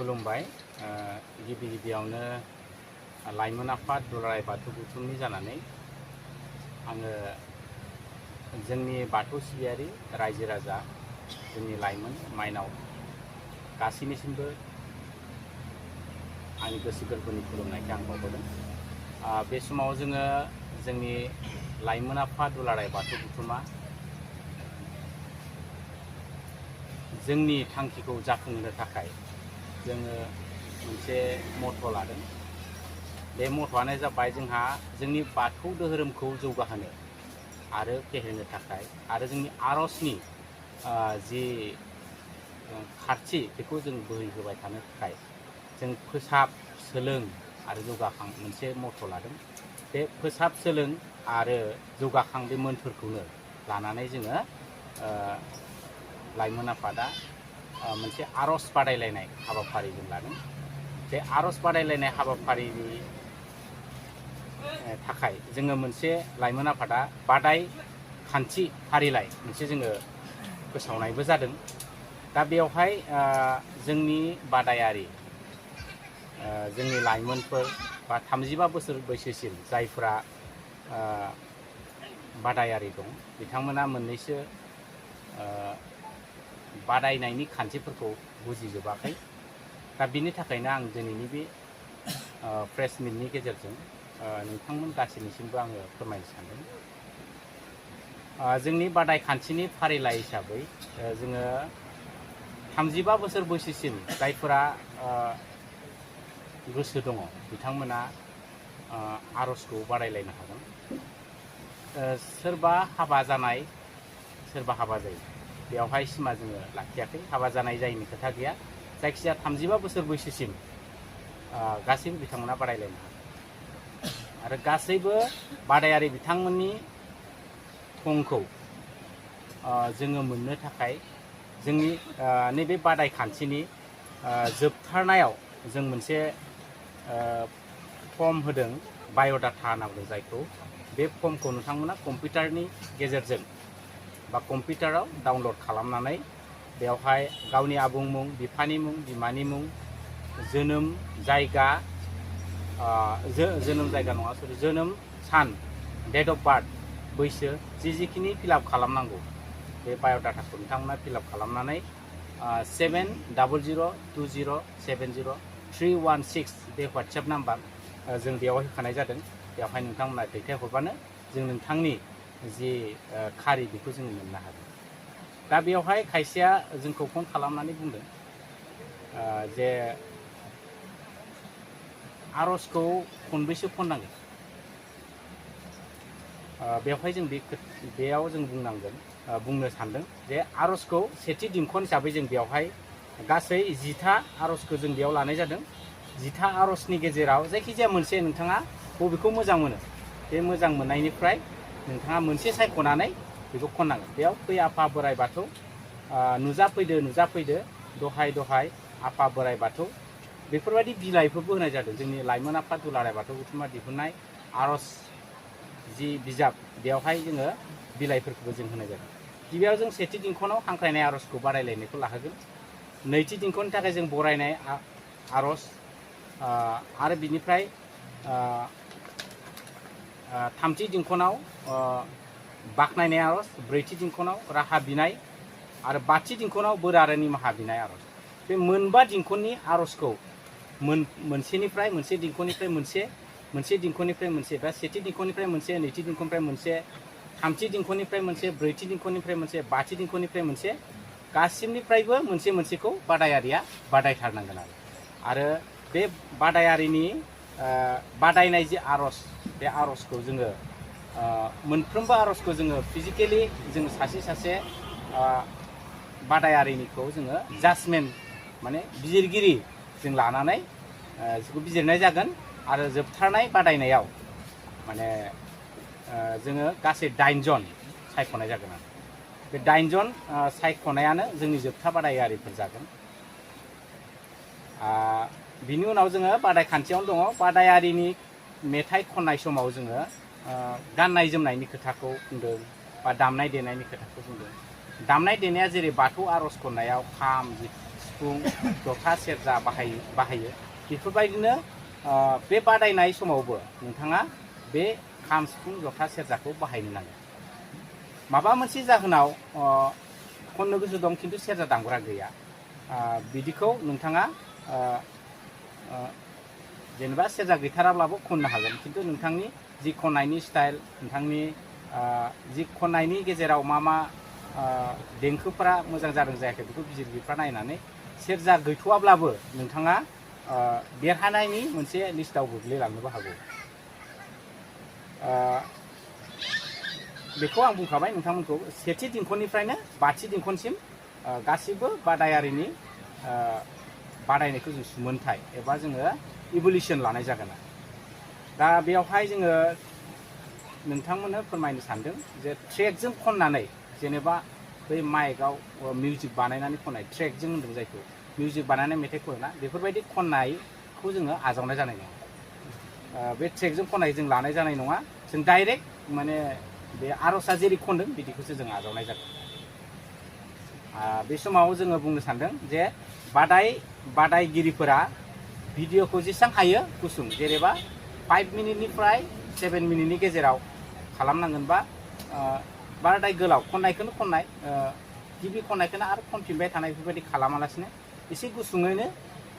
खुलुमबाय गिबि गिबियावनो लाइमोन आफाद दुलाराय बाथौ गौथुमनि जानानै आङो जोंनि बाथौ सिबियारि रायजो राजा जोंनि लाइमोन माइनाव गासैनिसिमबो आंनि गोसो गोरबोनि खुलुमनायखौ आं बावहरदों। बे समाव जोङो जोंनि लाइमोन आफाद दुलाराय बाथौ गौथुमा जोंनि थांखिखौ जाफुंहोनो थाखाय जोङो मोनसे मट' लादों। बे मट'आनो जाबाय जोंहा जोंनि बाथौ धोरोमखौ जौगाहोनो आरो फेहेरनो थाखाय आरो जोंनि आर'जनि जि खारथि बेखौ जों बोहैहोबाय थानो थाखाय जों फोसाब सोलों आरो जौगाखां मोनसे मट' लादों। बे फोसाब सोलों आरो जौगाखां बे मोन्थोरखौनो लानानै जोङो लाइमोन आफादा मोनसे आर'ज बादायलायनाय हाबाफारि जों लादों। बे आर'ज बादायलायनाय हाबाफारिनि थाखाय जोङो मोनसे लाइमोन आफादा बादाय खान्थि फारिलाइ मोनसे जोङो फोसावनायबो जादों। दा बेवहाय जोंनि बादायारि जोंनि लाइमोनफोर बा 35 बोसोर बैसोसिम जायफ्रा बादायारि दं बिथांमोना मोननैसो बादायनायनि खान्थिफोरखौ बुजिजोबाखै। दा बिनि थाखायनो आं दिनैनि बे प्रेस मिटनि गेजेरजों नोंथांमोन गासैनिसिमबो आङो फोरमायनो सानदों। जोंनि बादाय खान्थिनि फारिलाइ हिसाबै जोङो 35 बोसोर बैसोसिम जायफोरा गोसो दङ बिथांमोना आर'जखौ बादायलायनो हागोन। सोरबा हाबा जानाय सोरबा हाबा जायो बेवहाय सिमा जोङो लाखियाखै। हाबा जानाय जायिनि खोथा गैया। जायखिजाया 35 बोसोर बैसोसिम गासैबो बिथांमोना बादायलायनो हागोन आरो गासैबो बादायारि बिथांमोननि थंखौ जोङो मोननो थाखाय जोंनि नैबे बादाय खान्थिनि जोबथारनायाव जों मोनसे फर्म होदों, बाय'डाटा होनना बुङो जायखौ। बे फर्मखौ नोंथांमोना कम्पिउटारनि गेजेरजों बा कम्पिउटाराव डाउनलड खालामनानै बेवहाय गावनि आबुं मुं, बिफानि मुं, बिमानि मुं, जोनोम जायगा जोनोम जायगा नङा सरि जोनोम सान, डेट अफ बार्थ, बैसो जिखिनि फिलआप खालामनांगौ बे बाय'डाटाखौ नोंथांमोना फिलआप खालामनानै 702070316316 बे WhatsApp नाम्बार जों बेयाव होखानाय जादों। बेवहाय नोंथांमोना दैथायहरबानो जों नोंथांनि जि खारि बेखौ जों मोननो हागोन। दा बेवहाय खायसेया जोंखौ फन खालामनानै बुंदों जे आर'जखौ खनबैसो खननांगोन। बेवहाय जों बेयाव जों बुंनो सानदों जे आर'जखौ सेथि दिनखन हिसाबै जों बेवहाय गासै 10था आर'जखौ जों बेयाव लानाय जादों। 10था आर'जनि गेजेराव जायखिजाया मोनसे नोंथाङा बबेखौ मोजां मोनो बे मोजां मोननायनिफ्राय नोंथाङा मोनसे सायख'नानै बेखौ खननांगोन। बेयाव फै आफा बोराइ बाथौ, नुजाफैदो नुजाफैदो, दहाय दहाय आफा बोराइ बाथौ, बेफोरबायदि बिलाइफोरबो होनाय जादों। जोंनि लाइमोन आफाद दुलाराय बाथौ गौथुमा दिहुननाय आर'ज जि बिजाब बेवहाय जोङो बिलाइफोरखौबो जों होनाय जादों। गिबियाव जों सेथि दिनखनाव हांख्रायनाय आर'जखौ बादायलायनायखौ लाहोगोन। नैथि दिनखननि थाखाय जों बरायनाय आर'ज आरो बिनिफ्राय थामथि दिनखनाव बाख्नायनाय आर'ज, ब्रैथि दिनखनाव राहा बिनाय आरो बाथि दिनखनाव बोर आरो निमाहा बिनाय आर'ज। बे मोनबा दिनखननि आर'जखौ मोनसे दिनखननिफ्राय मोनसे दिनखननिफ्राय मोनसे बा सेथि दिनखननिफ्राय मोनसे, नैथि दिनखननिफ्राय मोनसे, थामथि दिनखननिफ्राय मोनसे, ब्रैथि दिनखननिफ्राय मोनसे, बाथि दिनखननिफ्राय मोनसे, गासिनिफ्रायबो मोनसे बादायारिया बादायथारनांगोन आरो बे बादायारिनि बादायनाय जे आर'ज बे आर'जखौ जोङो मोनफ्रोमबो आर'जखौ जोङो फिजिकेलि जों सासे बादायारिनिखौ जोङो जाजमेन्ट माने बिजिरगिरि जों लानानै बेखौ बिजिरनाय जागोन आरो जोबथारनाय बादायनायाव माने जोङो गासै 8 जन सायख'नाय जागोन आरो बे 8 जन सायख'नायानो जोंनि जोबथा बादायारिफोर जागोन। बिनि उनाव जोङो बादाय खान्थियावनो दङ बादायारिनि मेथाइ खननाय समाव जोङो गाननाय जोमनायनि खोथाखौ बुंदों बा दामनाय देनायनि खोथाखौ बुंदों। दामनाय देनाया जेरै बाथौ आर'ज खननायाव खाम, सिफुं जथा सेरजा बाहायो बेफोरबायदिनो बे बादायनाय समावबो नोंथाङा बे खाम सिफुं जथा सेरजाखौ बाहायनो नांगोन। माबा मोनसे जाहोनाव खननो गोसो दं खिन्थु सेरजा दामग्रा गैया, बिदिखौ नोंथाङा जेनेबा सेरजा गैथाराब्लाबो खननो हागोन, खिन्थु नोंथांनि जि खननायनि स्टाइल, नोंथांनि जि खननायनि गेजेराव मा मा देंखोफोरा मोजां जादों जायाखै बेखौ बिजिरगिरिफ्रा नायनानै सेरजा गैथ'वाब्लाबो नोंथाङा देरहानायनि मोनसे लिस्टआव गोग्लैलांनोबो हागौ। बेखौ आं बुंखाबाय नोंथांमोनखौ सेथि दिंखननिफ्रायनो बाथि दिंखनसिम गासिबो बादायारिनि बादायनायखौ जों सुमोनथाय एबा जोङो इभलिउसन लानाय जागोन। दा बेयावहाय जोङो नोंथांमोननो फोरमायनो सानदों जे ट्रेकजों खननानै, जेनेबा बै माइकआव मिउजिक बानायनानै खननाय ट्रेकजों होनदों जायखौ मिउजिक बानायनाय मेथाइ खनोना, बेफोरबायदि खननायखौ जोङो आजावनाय जानाय नङा। बे ट्रेकजों खननाय जों लानाय जानाय नङा, जों डाइरेक्ट माने बे आर'जआ जेरै खनदों बिदिखौसो जों आजावनाय जागोन। बे समाव जोङो बुंनो सानदों जे बादायगिरिफोरा भिडिअखौ जेसेबां हायो गुसुं, जेनेबा 5 मिनिटनिफ्राय 7 मिनिटनि गेजेराव खालामनांगोन, बा बाराद्राय गोलाव खननायखौनो खननाय, गिबि खननायखौनो आरो खनफिनबाय थानाय बेफोरबायदि खालामालासिनो एसे गुसुङैनो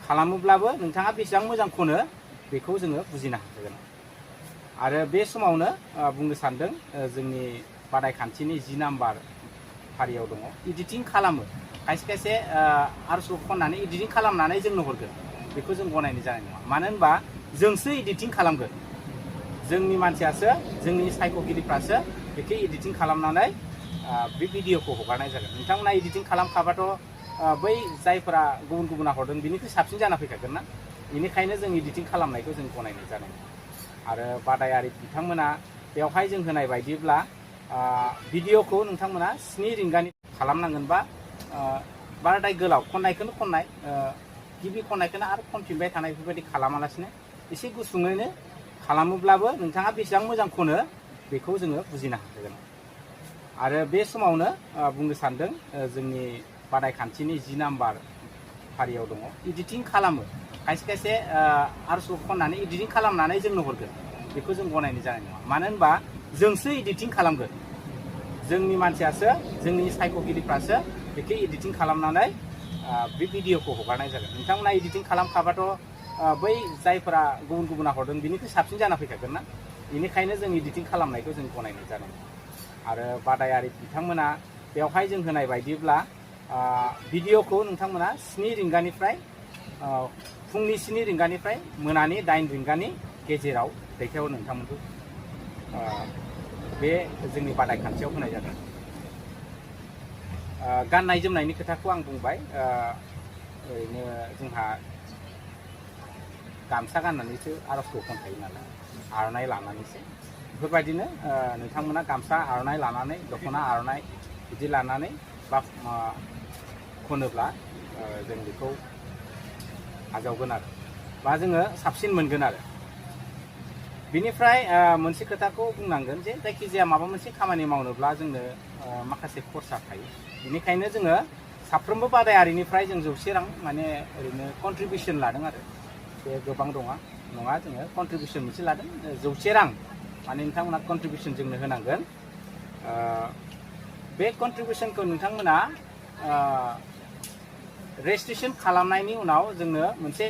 खालामोब्लाबो नोंथाङा बेसेबां मोजां खनो बेखौ जोङो बुजिनो हागोन। आरो बे समावनो बुंनो सानदों जोंनि बादायखान्थिनि 10 नाम्बार फारियाव दङ इडिटिं खालामो। खायसे खायसे आर'जखौ खननानै इडिटिं खालामनानै जोंनो हरगोन, बेखौ जों गनायनाय जानाय नङा। मानो होनबा जोंसो इडिटिं खालामगोन, जोंनि मानसियासो, जोंनि सायख'गिरिफ्रासो बेखौ इडिटिं खालामनानै बे भिडिअखौ हगारनाय जागोन। नोंथांमोना इडिटिं खालामखाबाथ' बै जायफोरा गुबुना हरदों बिनिख्रुइ साबसिन जाना फैखागोन ना, बेनिखायनो जों इडिटिं खालामनायखौ जों गनायनाय जानाय नङा। आरो बादायारि बिथांमोना बेवहाय जों होनाय बायदिब्ला भिडिअखौ नोंथांमोना 7 रिंगानि खालामनांगोन, बा बाराद्राय गोलाव खननायखौनो खननाय, गिबि खननायखौनो आरो खनफिनबाय थानाय बेफोरबायदि खालामालासिनो एसे गुसुङैनो खालामोब्लाबो नोंथाङा बेसेबां मोजां खनो बेखौ जोङो बुजिनो हागोन। आरो बे समावनो बुंनो सानदों जोंनि बादायखान्थिनि 10 नाम्बार फारियाव दङ इडिटिं खालामो। खायसे खायसे आर'जखौ खननानै इडिटिं खालामनानै जोंनो हरगोन, बेखौ जों गनायनाय जानाय नङा। मानो होनबा जोंसो इडिटिं खालामगोन, जोंनि मानसियासो, जोंनि सायख'गिरिफ्रासो बेखौ इडिटिं खालामनानै बे भिडिअखौ हगारनाय जागोन। नोंथांमोना इडिटिं खालामखाबाथ' बै जायफोरा गुबुना हरदों बिनिख्रुइ साबसिन जाना फैखागोन ना, बेनिखायनो जों इडिटिं खालामनायखौ जों गनायनाय जानाय नङा। आरो बादायारि बिथांमोना बेवहाय जों होनाय बायदिब्ला भिडिअखौ नोंथांमोना 7 रिंगानिफ्राय फुंनि 7 रिंगानिफ्राय मोनानि 8 रिंगानि गेजेराव दैथायहरनो नोंथांमोनखौ बे जोंनि बादायखान्थियाव होनाय जादों। गाननाय जोमनायनि खोथाखौ आं बुंबाय, ओरैनो जोंहा गामसा गाननानैसो आर'जखौ खनखायो नालाय, आर'नाइ लानानैसो, बेफोरबायदिनो नोंथांमोना गामसा आर'नाइ लानानै, दख'ना आर'नाइ बिदि लानानै बा खनोब्ला जों बेखौ आजावगोन आरो, बा जोङो साबसिन मोनगोन आरो। बिनिफ्राय मोनसे खोथाखौ बुंनांगोन जे जायखिजाया माबा मोनसे खामानि मावनोब्ला जोंनो माखासे खरसा थायो, बेनिखायनो जोङो साफ्रोमबो बादायारिनिफ्राय जों 100 रां माने ओरैनो कन्ट्रिबिउसन लादों आरो। बे गोबां नङा, जोङो कन्ट्रिबिउसन मोनसे लादों 100 रां, माने नोंथांमोना कन्ट्रिबिउसन जोंनो होनांगोन। बे कन्ट्रिबिउसनखौ नोंथांमोना रेजिस्ट्रेसन खालामनायनि उनाव जोंनो मोनसे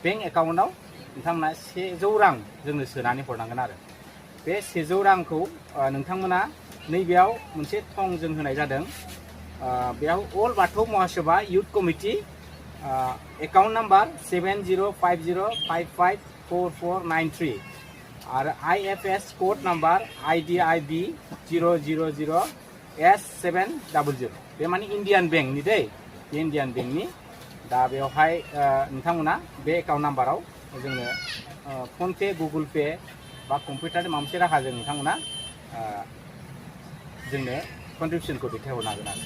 बेंक एकाउन्टआव नोंथांमोना 100 रां जोंनो सोनानै हरनांगोन आरो। बे 100 रांखौ नोंथांमोना नैबेयाव मोनसे थं जों होनाय जादों, बेयाव अल बाथौ महासभा इउथ कमिटि एकाउन्ट नाम्बार 7050554493 आरो IFS code number IDIB 000S700, बे माने इन्डियान बेंकनि दै, बे इन्डियान बेंकनि। दा बेवहाय नोंथांमोना बे एकाउन्ट नाम्बाराव जोंनो फनपे, गुगोल पे बा कम्पिउटार माबा मोनसे राहाजों नोंथांमोना जोंनो कन्ट्रिबिउसनखौ दैथायहरनो हागोन आरो।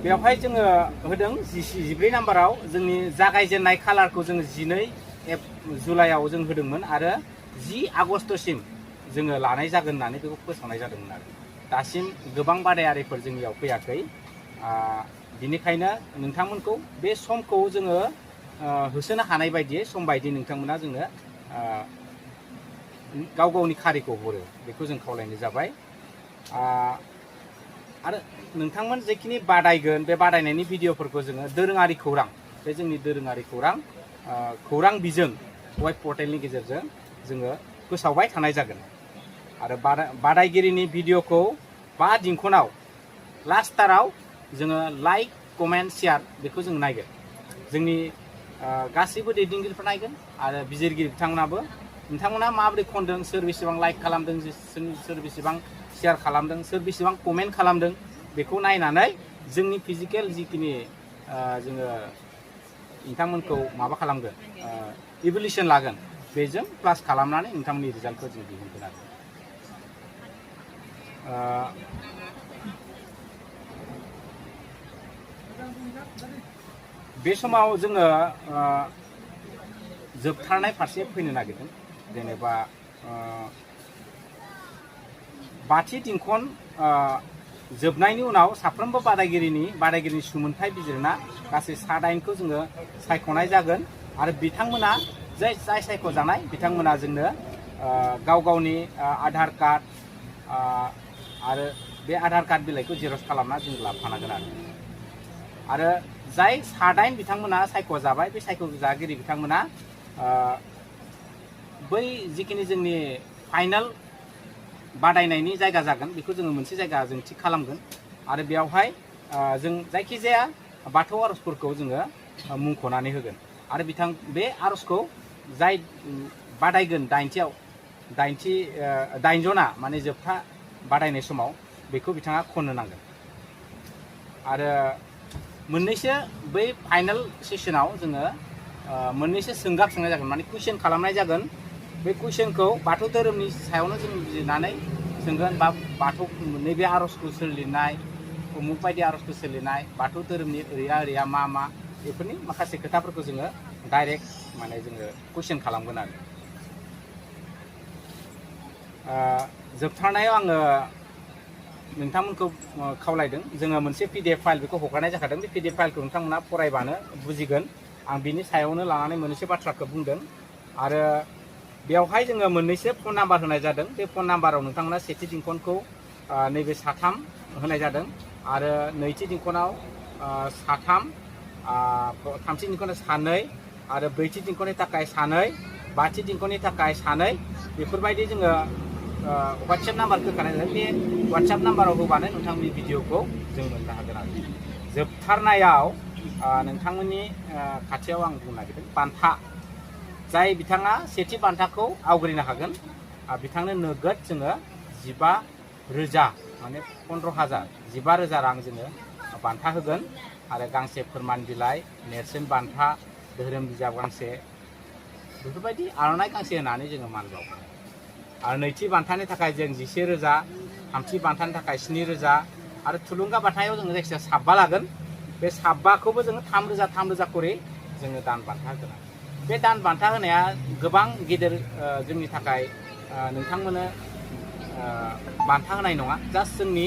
बेवहाय जोङो होदों 14 नाम्बाराव जोंनि जागायजेननाय खालारखौ जोङो 12 जुलाइआव जों होदोंमोन आरो 10 आगष्टसिम जोङो लानाय जागोन होननानै बेखौ फोसावनाय जादोंमोन आरो। दासिम गोबां बादायारिफोर जोंनियाव फैयाखै, बिनिखायनो नोंथांमोनखौ बे समखौ जोङो होसोनो हानाय बायदियै सम बायदि नोंथांमोना जोंनो गाव गावनि खारिखौ हरो बेखौ जों खावलायनाय जाबाय। आरो नोंथांमोन जेखिनि बादायगोन बे बादायनायनि भिडिअफोरखौ जोङो दोरोङारि खौरां बे जोंनि दोरोङारि खौरां बिजों वेब पर्टेलनि गेजेरजों जोङो फोसावबाय थानाय जागोन। आरो बादायगिरिनि भिडिअखौ 5 दिंखनाव लास्टाराव जोङो लाइक कमेन्ट शेयार बेखौ जों नायगोन। जोंनि गासैबो दैदेनगिरिफोर नायगोन आरो बिजिरगिरि नोंथांमोना माबोरै खनदों, सोर बेसेबां लाइक खालामदों, सोर बेसेबां शेयार खालामदों, सोर बेसेबां कमेन्ट खालामदों बेखौ नायनानै जोंनि फिजिकेल जिखिनि जोङो नोंथांमोनखौ माबा खालामगोन इभुलेसन लागोन बेजों प्लास खालामनानै नोंथांमोननि रिजाल्टखौ जों दिहुनगोन आरो। बे समाव जोङो जोबथारनाय फारसे फैनो नागिरदों। जेनेबा 5थि दिंखन जोबनायनि उनाव साफ्रोमबो बादायगिरिनि सुमोनथाइ बिजिरना गासै 7-8खौ जोङो सायख'नाय जागोन आरो बिथांमोना जाय सायख'जानाय बिथांमोना जोंनो गाव गावनि आधार कार्ड आरो बे आधार कार्ड बिलाइखौ जेरक्स खालामना जों लाफानांगोन आरो जाय 7-8 बिथांमोना सायख'जाबाय बे सायख'जागिरि बिथांमोना बै जिखिनि जोंनि फाइनाल बादायनायनि जायगा जागोन बेखौ जोङो मोनसे जायगा जों थिग खालामगोन आरो बेयावहाय जों जायखिजाया बाथौ आर'जफोरखौ जोङो मुंख'नानै होगोन आरो बे आर'जखौ जाय बादायगोन 8 जना माने जोबथा बादायनाय समाव बेखौ बिथाङा खननो नांगोन। आरो मोननैसो बै फाइनाल सेसनाव जोङो मोननैसो सोंगाब सोंनाय जागोन, माने कुइसन खालामनाय जागोन। बे कुइसनखौ बाथौ धोरोमनि सायावनो जों बिजिरनानै सोंगोन बा बाथौ नैबे आर'जखौ सोर लिरनाय, उमुक बायदि आर'जखौ सोर लिरनाय, बाथौ धोरोमनि ओरैया मा बेफोरनि माखासे खोथाफोरखौ जोङो डाइरेक्ट माने जोङो कुइसन खालामगोन आरो। जोबथारनायाव आङो नोंथांमोनखौ खावलायदों, जोङो मोनसे PDF फाइल बेखौ हगारनाय जाखादों। बे PDF फाइलखौ नोंथांमोना फरायबानो बुजिगोन। आं बिनि सायावनो लानानै मोननैसो बाथ्राखौ बुंदों आरो बेवहाय जोङो मोननैसो फन नाम्बार होनाय जादों। बे फन नाम्बाराव नोंथांमोना सेथि दिंखनखौ नैबे 3 होनाय जादों आरो नैथि दिंखनाव 3, थामथि दिंखनाव 2 आरो ब्रैथि दिंखननि थाखाय 2, 5थि दिंखननि थाखाय 2 बेफोरबायदि जोङो WhatsApp नाम्बारखौ होखानाय जादों। बे WhatsApp नाम्बाराव होबानो नोंथांमोननि भिडिअखौ जों मोननो हागोन आरो। जोबथारनायाव नोंथांमोननि खाथियाव आं बुंनो नागिरदों बान्था, जाय बिथाङा सेथि बान्थाखौ आवग्रिनो हागोन बिथांनो नोगोद जोङो 15,000 माने 15,000 15,000 रां जोङो बान्था होगोन आरो गांसे फोरमान बिलाइ, नेरसोन बान्था, धोरोम बिजाब गांसे बेफोरबायदि आर'नाइ गांसे होनानै जोङो मान बावगोन। आरो नैथि बान्थानि थाखाय जों 11,000, थामथि बान्थानि थाखाय 7,000 आरो थुलुंगा बान्थायाव जोङो जायखिजाया 7 लागोन। बे 7खौबो जोङो 3,000 करि जोङो दान बान्था होगोन। बे दान बान्था होनाया गोबां गिदिर जोंनि थाखाय नोंथांमोननो बान्था होनाय नङा, जास्ट जोंनि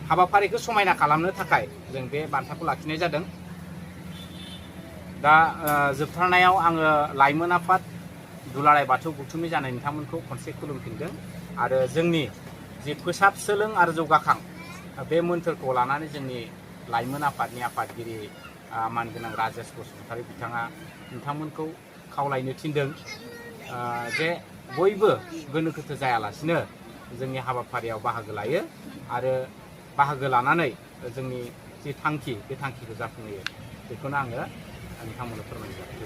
हाबाफारिखौ समायना खालामनो थाखाय जों बे बान्थाखौ लाखिनाय जादों। दा जोबथारनायाव आङो लाइमोन आफाद दुलाराय बाथौ गौथुमनि जानाय नोंथांमोनखौ खनसे खुलुमफिनदों आरो जोंनि जि फोसाब सोलों आरो जौगाखां बे मोन्थोरखौ लानानै जोंनि लाइमोन आफादनि आफादगिरि मानगोनां राजेश बसुमतारी बिथाङा नोंथांमोनखौ खावलायनो थिनदों जे बयबो गोनो गोथो जायालासिनो जोंनि हाबाफारियाव बाहागो लायो आरो बाहागो लानानै जोंनि जि थांखि बे थांखिखौ जाफुंहोयो। बेखौनो आङो नोंथांमोननो फोरमायनो जाबाय।